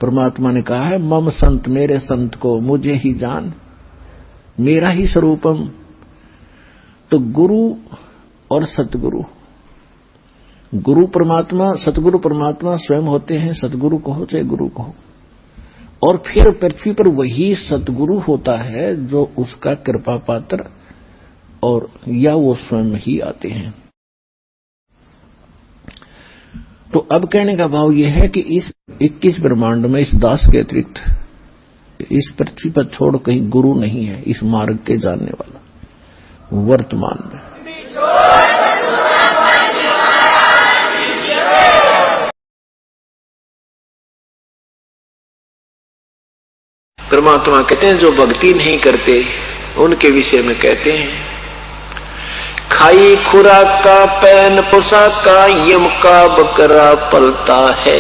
परमात्मा ने कहा है मम संत, मेरे संत को मुझे ही जान, मेरा ही स्वरूपम। तो गुरु और सतगुरु, गुरु परमात्मा, सतगुरु परमात्मा स्वयं होते हैं, सतगुरु कहो चाहे गुरु कहो। और फिर पृथ्वी पर वही सतगुरु होता है जो उसका कृपा पात्र और या वो स्वयं ही आते हैं। तो अब कहने का भाव यह है कि इस 21 ब्रह्मांड में इस दास के अतिरिक्त इस पृथ्वी पर छोड़ कहीं गुरु नहीं है, इस मार्ग के जानने वाला वर्तमान में। परमात्मा कहते हैं जो भक्ति नहीं करते उनके विषय में कहते हैं, खाई खुराक का पैन पोशाक का यम का बकरा पलता है।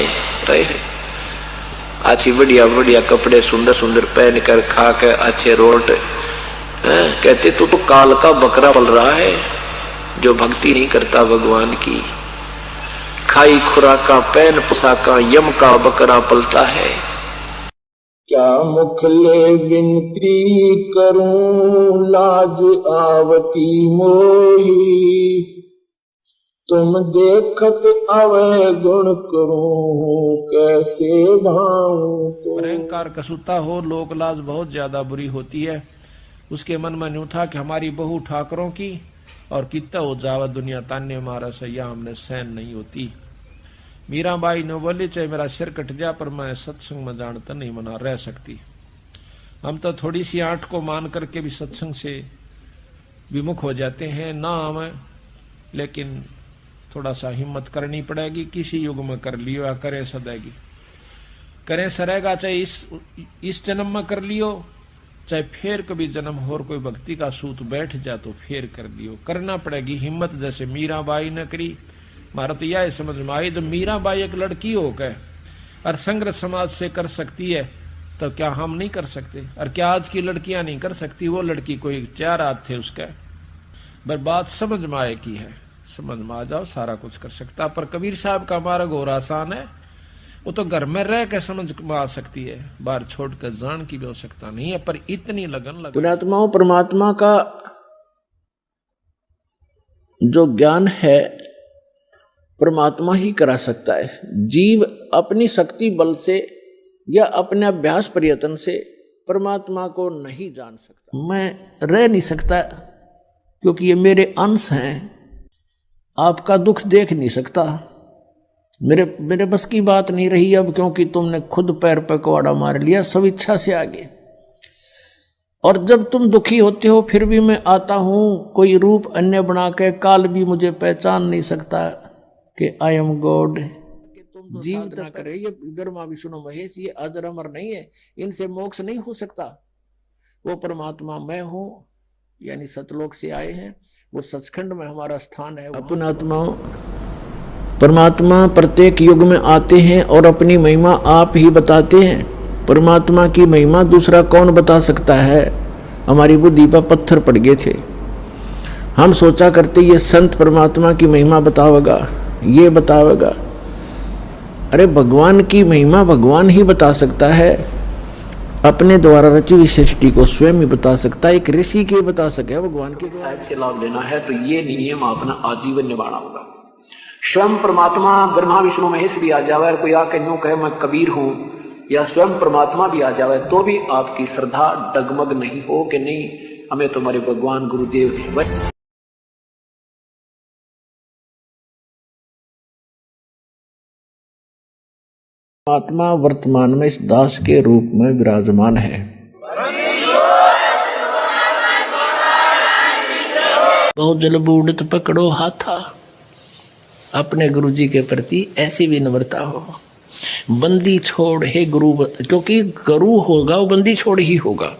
अच्छी बढ़िया बढ़िया कपड़े सुंदर सुंदर पहन कर खा कर अच्छे रोट कहते तो काल का बकरा पल रहा है जो भक्ति नहीं करता भगवान की। खाई खुराक का पैन पोशाक का यम का बकरा पलता है। क्या मुखले विनती करूं लाज आवती मोही, तुम देखत अवय गुण करूं कैसे भाऊं। तो अहंकार कसूता हो, लोक लाज बहुत ज्यादा बुरी होती है। उसके मन में न्यू था कि हमारी बहू ठाकरों की और कितना हो जावा दुनिया तान्य मारा सैया हमने सहन नहीं होती। मीराबाई ने बोली चाहे मेरा सिर कट जा पर मैं सत्संग में जानता नहीं मना रह सकती। हम तो थोड़ी सी आंट को मान करके भी सत्संग से विमुख हो जाते हैं ना हमें, लेकिन थोड़ा सा हिम्मत करनी पड़ेगी। किसी युग में कर लियो या करे सदेगी, करे सरेगा चाहे इस जन्म में कर लियो, चाहे फिर कभी जन्म और कोई भक्ति का सूत बैठ जा तो फिर कर लियो, करना पड़ेगी हिम्मत। जैसे मीराबाई ने करी। मारा तो यह समझ में आई, तो मीराबाई एक लड़की होकर और संघर्ष समाज से कर सकती है तो क्या हम नहीं कर सकते? और क्या आज की लड़कियां नहीं कर सकती? वो लड़की कोई 4 हाथ थे उसका, पर बात समझ में आए की है, समझ में आ जाओ सारा कुछ कर सकता। पर कबीर साहब का मार्ग और आसान है, वो तो घर में रह के समझ में आ सकती है, बाहर छोड़कर जान की भी आवश्यकता नहीं है। पर इतनी लगन पुण्यात्माओं, परमात्मा का जो ज्ञान है परमात्मा ही करा सकता है। जीव अपनी शक्ति बल से या अपने अभ्यास प्रयत्न से परमात्मा को नहीं जान सकता। मैं रह नहीं सकता क्योंकि ये मेरे अंश हैं, आपका दुख देख नहीं सकता, मेरे बस की बात नहीं रही अब, क्योंकि तुमने खुद पैर पर कुआड़ा मार लिया सब इच्छा से आगे। और जब तुम दुखी होते हो फिर भी मैं आता हूं कोई रूप अन्य बना के, काल भी मुझे पहचान नहीं सकता कि आई एम गॉड। जीव तक करे ये ब्रह्मा विष्णु महेश, ये अजर अमर नहीं है, इनसे मोक्ष नहीं हो सकता। वो परमात्मा मैं हूं, यानी सतलोक से आए हैं, वो सचखंड में हमारा स्थान है। अपन आत्माओं, परमात्मा प्रत्येक युग में आते हैं और अपनी महिमा आप ही बताते हैं। परमात्मा की महिमा दूसरा कौन बता सकता है? हमारी बुद्धि पर पत्थर पड़ गए थे, हम सोचा करते ये संत परमात्मा की महिमा बतावेगा, ये बतावेगा। अरे भगवान की महिमा भगवान ही बता सकता है, अपने द्वारा रची हुई सृष्टि को स्वयं ही बता सकता है। एक ऋषि के बता सके भगवान के से लाभ लेना है तो ये नियम अपना आजीवन निभाना होगा। स्वयं परमात्मा ब्रह्मा विष्णु महेश भी आ जावे और कोई आके यूं कहे मैं कबीर हूं, या स्वयं परमात्मा भी आ जावे तो भी आपकी श्रद्धा डगमग नहीं हो कि नहीं हमें तुम्हारे भगवान गुरुदेव। आत्मा वर्तमान में इस दास के रूप में विराजमान है। बहुत जल बूढ़त पकड़ो हाथा, अपने गुरु जी के प्रति ऐसी विनम्रता हो। बंदी छोड़ हे गुरु, क्योंकि गुरु होगा वो बंदी छोड़ ही होगा।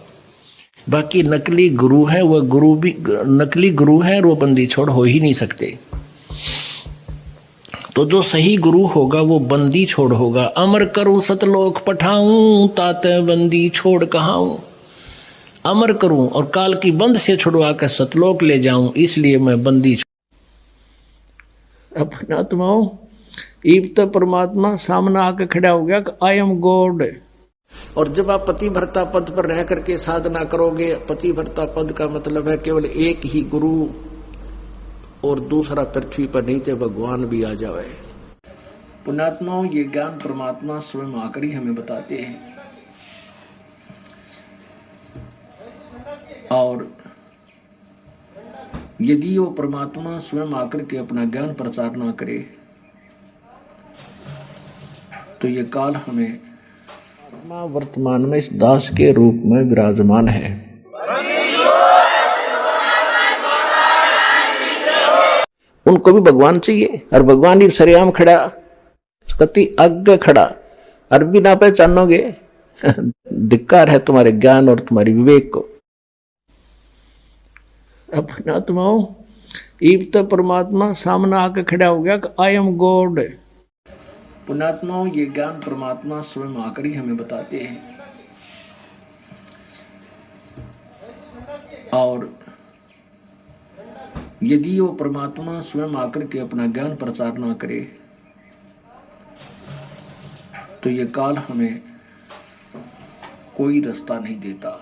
बाकी नकली गुरु है, वह गुरु भी नकली गुरु है और वो बंदी छोड़ हो ही नहीं सकते। तो जो सही गुरु होगा वो बंदी छोड़ होगा। अमर करूं सतलोक पठाऊं, ताते बंदी छोड़ कहाऊं। अमर करूं और काल की बंद से छुड़वा कर सतलोक ले जाऊं, इसलिए मैं बंदी। अपने आत्माओं, इब तो परमात्मा सामने आके खड़ा हो गया कि आई एम गॉड। और जब आप पतिव्रता पद पर रह करके साधना करोगे, पतिव्रता पद का मतलब है केवल एक ही गुरु और दूसरा पृथ्वी पर नहीं थे भगवान भी आ जाए। पुण्यात्माओं, ये ज्ञान परमात्मा स्वयं आकर ही हमें बताते हैं। और यदि वो परमात्मा स्वयं आकर के अपना ज्ञान प्रचार ना करे तो ये काल हमें वर्तमान में इस दास के रूप में विराजमान है। उनको भी भगवान चाहिए और भगवान ही सरेआम खड़ा, कति आगे खड़ा और भी ना पहचानोगे, धिक्कार है तुम्हारे ज्ञान और तुम्हारी विवेक को। अपने आत्माओं, इब तो परमात्मा सामने आके खड़ा हो गया कि आई एम गॉड। पुण्यात्माओं, ये ज्ञान परमात्मा स्वयं आकर ही हमें बताते हैं। और यदि वो परमात्मा स्वयं आकर के अपना ज्ञान प्रचार ना करे तो ये काल हमें कोई रास्ता नहीं देता।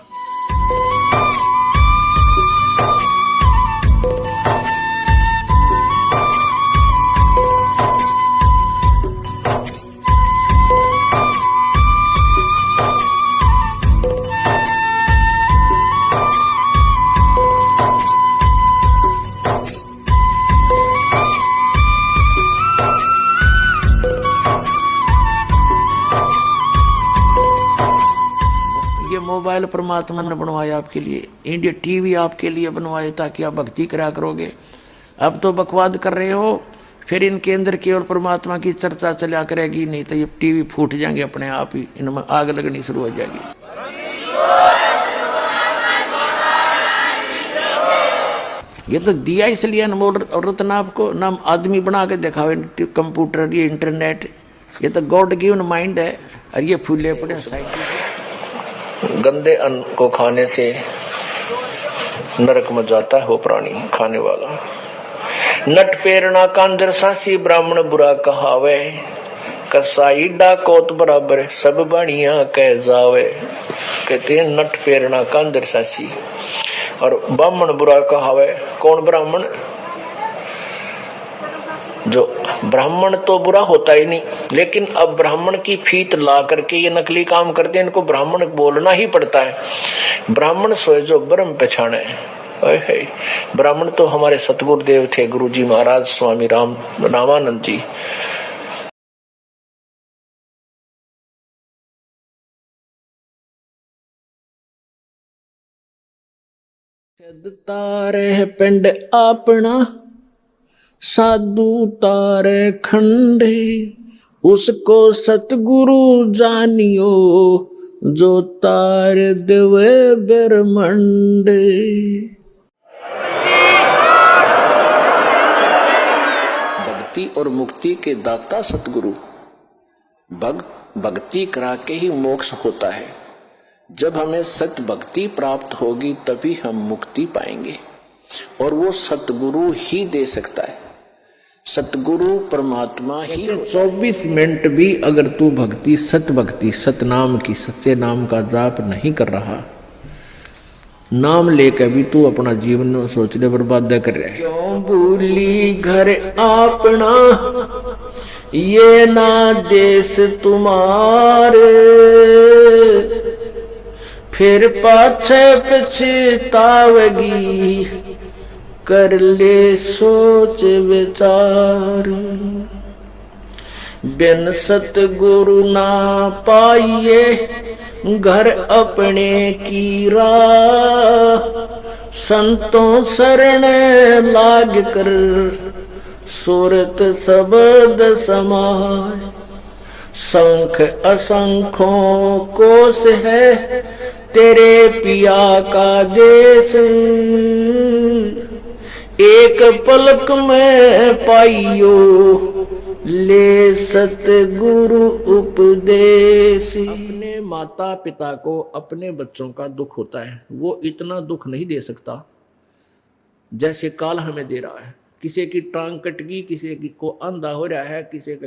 मोबाइल परमात्मा ने बनवाया आपके लिए, इंडिया टीवी आपके लिए बनवाए ताकि आप भक्ति करा करोगे। अब तो बकवाद कर रहे हो, फिर इनके अंदर केवल परमात्मा की चर्चा चला करेगी, नहीं तो ये टीवी फूट जाएंगे अपने आप ही, इनमें आग लगनी शुरू हो जाएगी। ये तो दिया इसलिए अनमोल रत्न आपको, ना आदमी बना के दिखाओ कंप्यूटर, ये इंटरनेट, ये तो गॉड गिवन माइंड है। और ये फूले पड़े साइकिल। गंदे अन्न को खाने से नरक में जाता है वो प्राणी खाने वाला। नट पेरना कांदर सासी ब्राह्मण बुरा कहावे, कसाई डाकोत बराबर सब बढ़िया कह जावे। कहते हैं नट पेरना कांदर सासी, और ब्राह्मण बुरा कहावे। कौन ब्राह्मण? जो ब्राह्मण तो बुरा होता ही नहीं, लेकिन अब ब्राह्मण की फीत ला करके ये नकली काम करते हैं, इनको ब्राह्मण बोलना ही पड़ता है। ब्राह्मण सोए जो ब्रह्म पहचाने। ब्राह्मण तो हमारे सतगुरुदेव थे, गुरुजी महाराज स्वामी रामानंद जी। तारे पिंड अपना साधु तारे खंडे, उसको सतगुरु जानियो जो तार देवे ब्रह्मंडे। भक्ति और मुक्ति के दाता सतगुरु, भक्ति करा के ही मोक्ष होता है। जब हमें सत भक्ति प्राप्त होगी तभी हम मुक्ति पाएंगे, और वो सतगुरु ही दे सकता है। सतगुरु परमात्मा ही। 24 मिनट भी अगर तू भक्ति सतनाम की, सच्चे नाम का जाप नहीं कर रहा, नाम लेकर भी तू अपना जीवन सोच ले बर्बाद कर रहा है। क्यों भूली घर अपना, ये ना देश तुम्हारे, फिर पाछे पछतावेगी, कर ले सोच विचार। बिन सतगुरु ना पाइए घर अपने की राह, संतों शरण लाग कर सूरत शब्द समाय। शंख असंख्यों कोश है तेरे पिया का देश, एक पलक में पाइयो ले सतगुरु उपदेश। अपने माता पिता को अपने बच्चों का दुख होता है, वो इतना दुख नहीं दे सकता जैसे काल हमें दे रहा है। किसी की टांग कट गई, किसी की को अंधा हो रहा है, किसी का